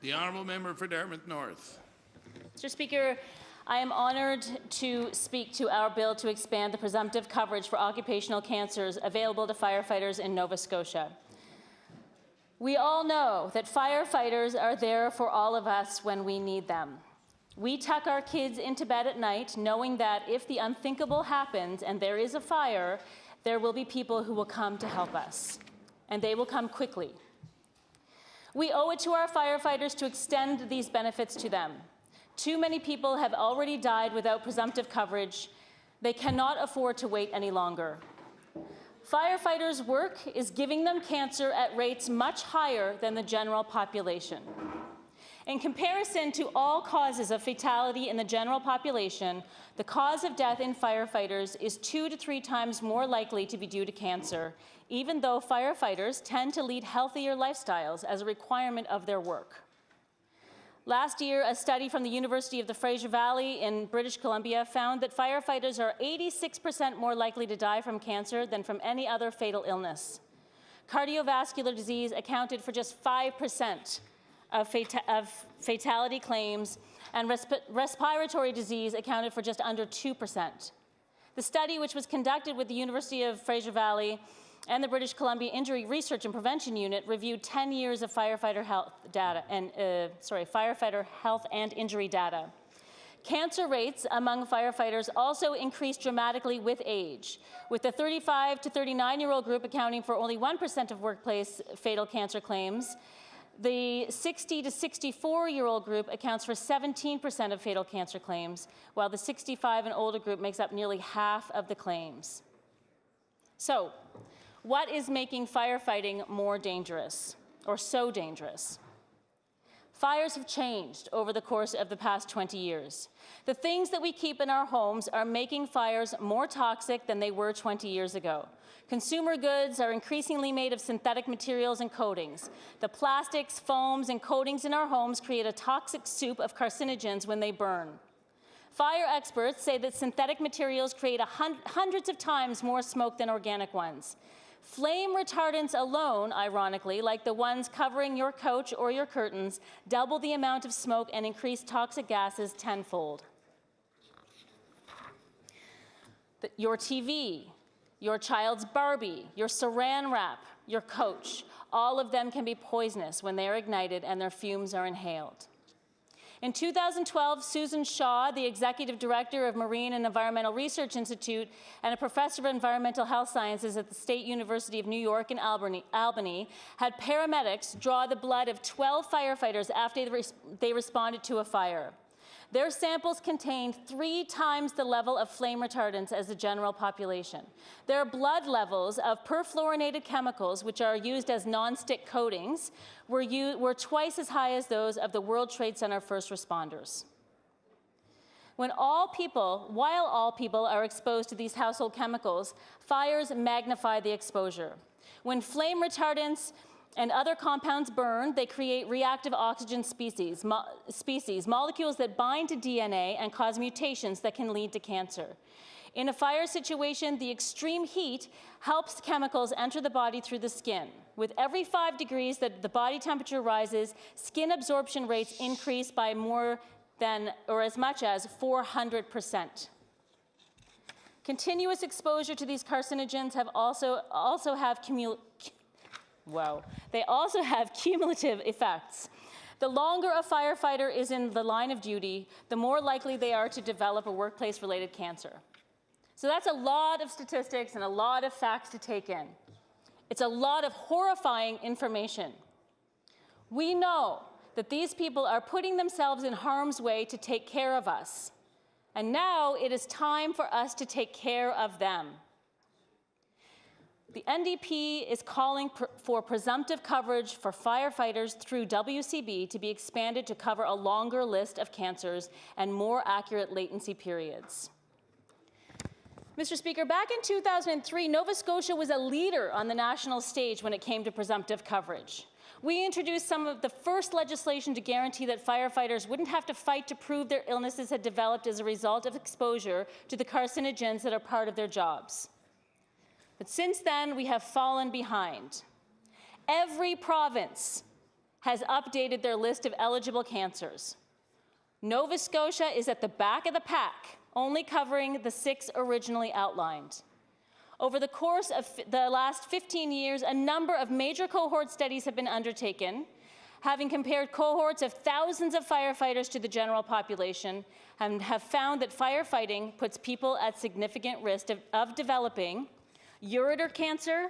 The honourable member for Dartmouth North. Mr. Speaker, I am honoured to speak to our bill to expand the presumptive coverage for occupational cancers available to firefighters in Nova Scotia. We all know that firefighters are there for all of us when we need them. We tuck our kids into bed at night knowing that if the unthinkable happens and there is a fire, there will be people who will come to help us, and they will come quickly. We owe it to our firefighters to extend these benefits to them. Too many people have already died without presumptive coverage. They cannot afford to wait any longer. Firefighters' work is giving them cancer at rates much higher than the general population. In comparison to all causes of fatality in the general population, the cause of death in firefighters is 2 to 3 times more likely to be due to cancer, even though firefighters tend to lead healthier lifestyles as a requirement of their work. Last year, a study from the University of the Fraser Valley in British Columbia found that firefighters are 86% more likely to die from cancer than from any other fatal illness. Cardiovascular disease accounted for just 5% of fatality claims, and respiratory disease accounted for just under 2%. The study, which was conducted with the University of Fraser Valley and the British Columbia Injury Research and Prevention Unit, reviewed 10 years of firefighter health data and firefighter health and injury data. Cancer rates among firefighters also increased dramatically with age, with the 35 to 39-year-old group accounting for only 1% of workplace fatal cancer claims. The 60 to 64-year-old group accounts for 17% of fatal cancer claims, while the 65 and older group makes up nearly half of the claims. So, what is making firefighting more dangerous, or so dangerous? Fires have changed over the course of the past 20 years. The things that we keep in our homes are making fires more toxic than they were 20 years ago. Consumer goods are increasingly made of synthetic materials and coatings. The plastics, foams, and coatings in our homes create a toxic soup of carcinogens when they burn. Fire experts say that synthetic materials create hundreds of times more smoke than organic ones. Flame retardants alone, ironically, like the ones covering your couch or your curtains, double the amount of smoke and increase toxic gases tenfold. Your TV, your child's Barbie, your saran wrap, your coach, all of them can be poisonous when they are ignited and their fumes are inhaled. In 2012, Susan Shaw, the Executive Director of Marine and Environmental Research Institute and a Professor of Environmental Health Sciences at the State University of New York in Albany, had paramedics draw the blood of 12 firefighters after they responded to a fire. Their samples contained 3 times the level of flame retardants as the general population. Their blood levels of perfluorinated chemicals, which are used as non-stick coatings, were twice as high as those of the World Trade Center first responders. While all people are exposed to these household chemicals, fires magnify the exposure. When flame retardants and other compounds burn, they create reactive oxygen species, molecules that bind to DNA and cause mutations that can lead to cancer. In a fire situation, the extreme heat helps chemicals enter the body through the skin. With every 5 degrees that the body temperature rises, skin absorption rates increase by more than or as much as 400%. Continuous exposure to these carcinogens they also have cumulative effects. The longer a firefighter is in the line of duty, the more likely they are to develop a workplace-related cancer. So that's a lot of statistics and a lot of facts to take in. It's a lot of horrifying information. We know that these people are putting themselves in harm's way to take care of us. And now it is time for us to take care of them. The NDP is calling for presumptive coverage for firefighters through WCB to be expanded to cover a longer list of cancers and more accurate latency periods. Mr. Speaker, back in 2003, Nova Scotia was a leader on the national stage when it came to presumptive coverage. We introduced some of the first legislation to guarantee that firefighters wouldn't have to fight to prove their illnesses had developed as a result of exposure to the carcinogens that are part of their jobs. But since then, we have fallen behind. Every province has updated their list of eligible cancers. Nova Scotia is at the back of the pack, only covering the 6 originally outlined. Over the course of the last 15 years, a number of major cohort studies have been undertaken, having compared cohorts of thousands of firefighters to the general population, and have found that firefighting puts people at significant risk of developing ureter cancer,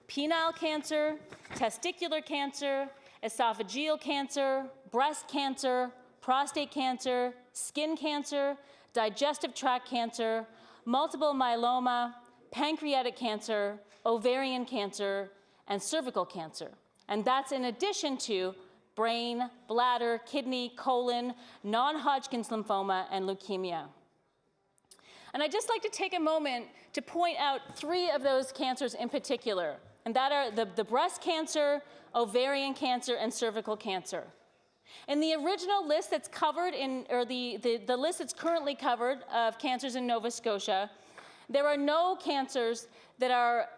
penile cancer, testicular cancer, esophageal cancer, breast cancer, prostate cancer, skin cancer, digestive tract cancer, multiple myeloma, pancreatic cancer, ovarian cancer, and cervical cancer. And that's in addition to brain, bladder, kidney, colon, non-Hodgkin's lymphoma, and leukemia. And I'd just like to take a moment to point out 3 of those cancers in particular, and that are the breast cancer, ovarian cancer, and cervical cancer. In the original list that's covered in, or the list that's currently covered of cancers in Nova Scotia, there are no cancers that are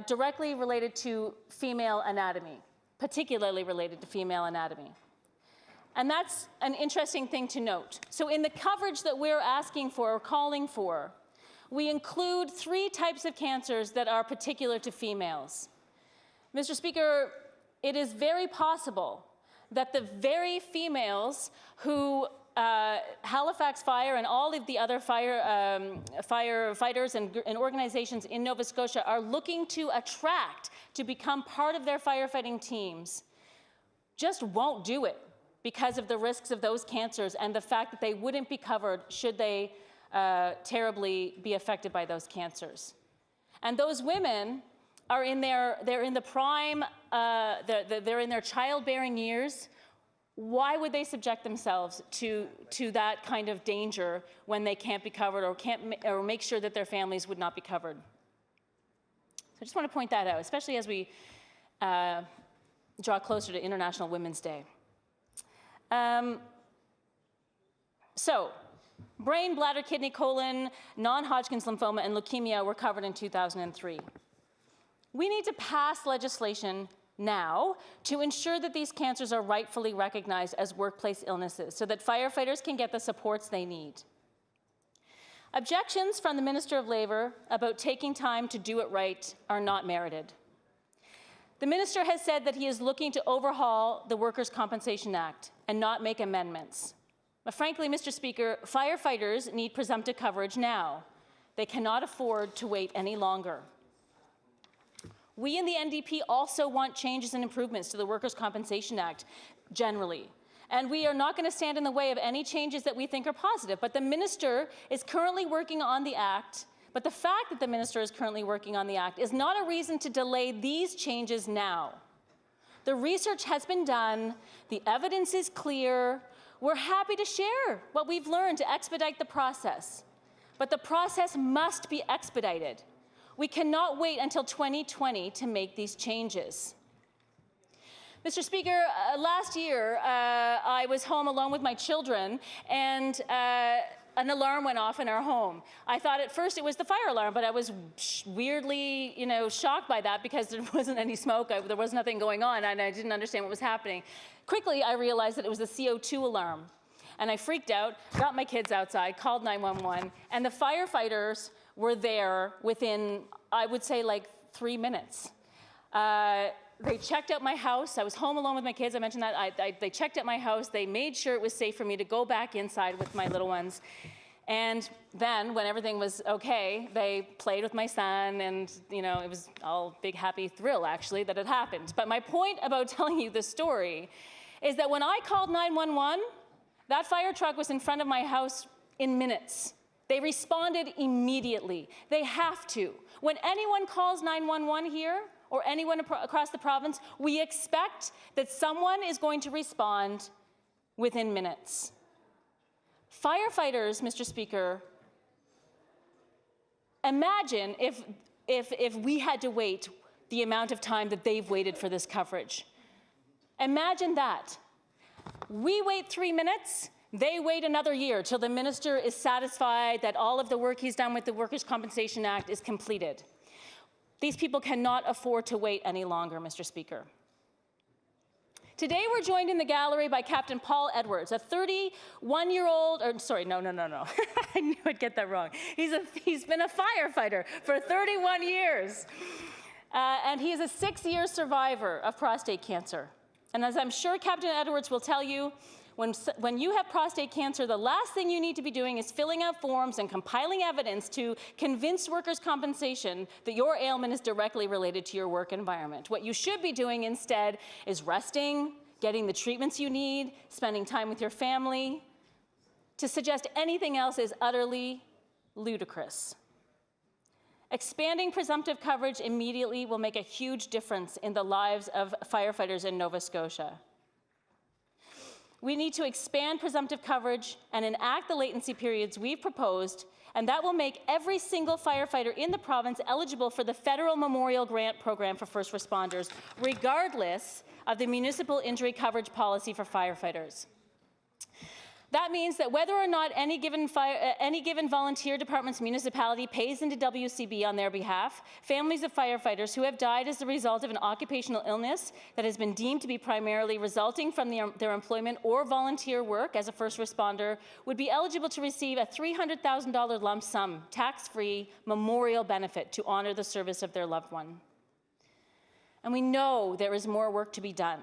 directly related to female anatomy, particularly related to female anatomy. And that's an interesting thing to note. So in the coverage that we're asking for or calling for, we include 3 types of cancers that are particular to females. Mr. Speaker, it is very possible that the very females who Halifax Fire and all of the other firefighters and organizations in Nova Scotia are looking to attract to become part of their firefighting teams just won't do it because of the risks of those cancers and the fact that they wouldn't be covered should they terribly be affected by those cancers. And those women are in their prime, they're in their childbearing years. Why would they subject themselves to that kind of danger when they can't be covered or make sure that their families would not be covered? So I just want to point that out, especially as we draw closer to International Women's Day. So, brain, bladder, kidney, colon, non-Hodgkin's lymphoma, and leukemia were covered in 2003. We need to pass legislation now to ensure that these cancers are rightfully recognized as workplace illnesses so that firefighters can get the supports they need. Objections from the Minister of Labour about taking time to do it right are not merited. The Minister has said that he is looking to overhaul the Workers' Compensation Act and not make amendments. But frankly, Mr. Speaker, firefighters need presumptive coverage now. They cannot afford to wait any longer. We in the NDP also want changes and improvements to the Workers' Compensation Act generally. And we are not going to stand in the way of any changes that we think are positive. But the Minister is currently working on the Act. But the fact that the Minister is currently working on the Act is not a reason to delay these changes now. The research has been done. The evidence is clear. We're happy to share what we've learned to expedite the process. But the process must be expedited. We cannot wait until 2020 to make these changes. Mr. Speaker, last year I was home alone with my children and an alarm went off in our home. I thought at first it was the fire alarm, but I was weirdly, shocked by that because there wasn't any smoke, there was nothing going on, and I didn't understand what was happening. Quickly, I realized that it was the CO2 alarm, and I freaked out, got my kids outside, called 911, and the firefighters were there within, I would say, like 3 minutes. They checked out my house. I was home alone with my kids. I mentioned that. They checked out my house. They made sure it was safe for me to go back inside with my little ones. And then, when everything was okay, they played with my son, and it was all big, happy thrill, actually, that it happened. But my point about telling you this story is that when I called 911, that fire truck was in front of my house in minutes. They responded immediately. They have to. When anyone calls 911 here, or anyone across the province, we expect that someone is going to respond within minutes. Firefighters, Mr. Speaker, imagine if we had to wait the amount of time that they've waited for this coverage. Imagine that. We wait 3 minutes, they wait another year till the Minister is satisfied that all of the work he's done with the Workers' Compensation Act is completed. These people cannot afford to wait any longer, Mr. Speaker. Today we're joined in the gallery by Captain Paul Edwards, a 31-year-old, or sorry, no. I knew I'd get that wrong. He's been a firefighter for 31 years. And he is a 6-year survivor of prostate cancer. And as I'm sure Captain Edwards will tell you, when you have prostate cancer, the last thing you need to be doing is filling out forms and compiling evidence to convince workers' compensation that your ailment is directly related to your work environment. What you should be doing instead is resting, getting the treatments you need, spending time with your family. To suggest anything else is utterly ludicrous. Expanding presumptive coverage immediately will make a huge difference in the lives of firefighters in Nova Scotia. We need to expand presumptive coverage and enact the latency periods we've proposed, and that will make every single firefighter in the province eligible for the federal Memorial Grant Program for first responders, regardless of the municipal injury coverage policy for firefighters. That means that whether or not any given volunteer department's municipality pays into WCB on their behalf, families of firefighters who have died as a result of an occupational illness that has been deemed to be primarily resulting from their employment or volunteer work as a first responder would be eligible to receive a $300,000 lump sum, tax-free memorial benefit to honor the service of their loved one. And we know there is more work to be done.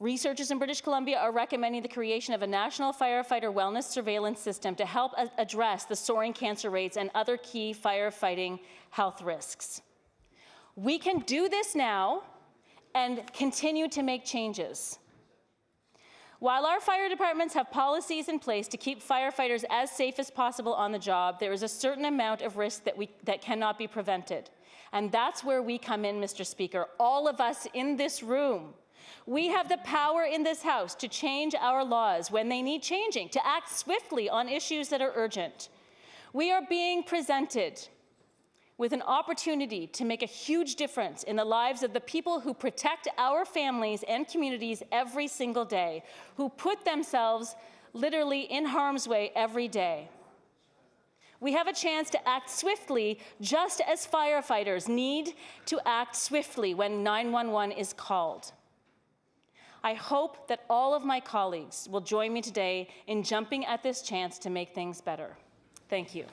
Researchers in British Columbia are recommending the creation of a national firefighter wellness surveillance system to help address the soaring cancer rates and other key firefighting health risks. We can do this now and continue to make changes. While our fire departments have policies in place to keep firefighters as safe as possible on the job, there is a certain amount of risk that cannot be prevented. And that's where we come in, Mr. Speaker, all of us in this room. We have the power in this House to change our laws when they need changing, to act swiftly on issues that are urgent. We are being presented with an opportunity to make a huge difference in the lives of the people who protect our families and communities every single day, who put themselves literally in harm's way every day. We have a chance to act swiftly, just as firefighters need to act swiftly when 911 is called. I hope that all of my colleagues will join me today in jumping at this chance to make things better. Thank you.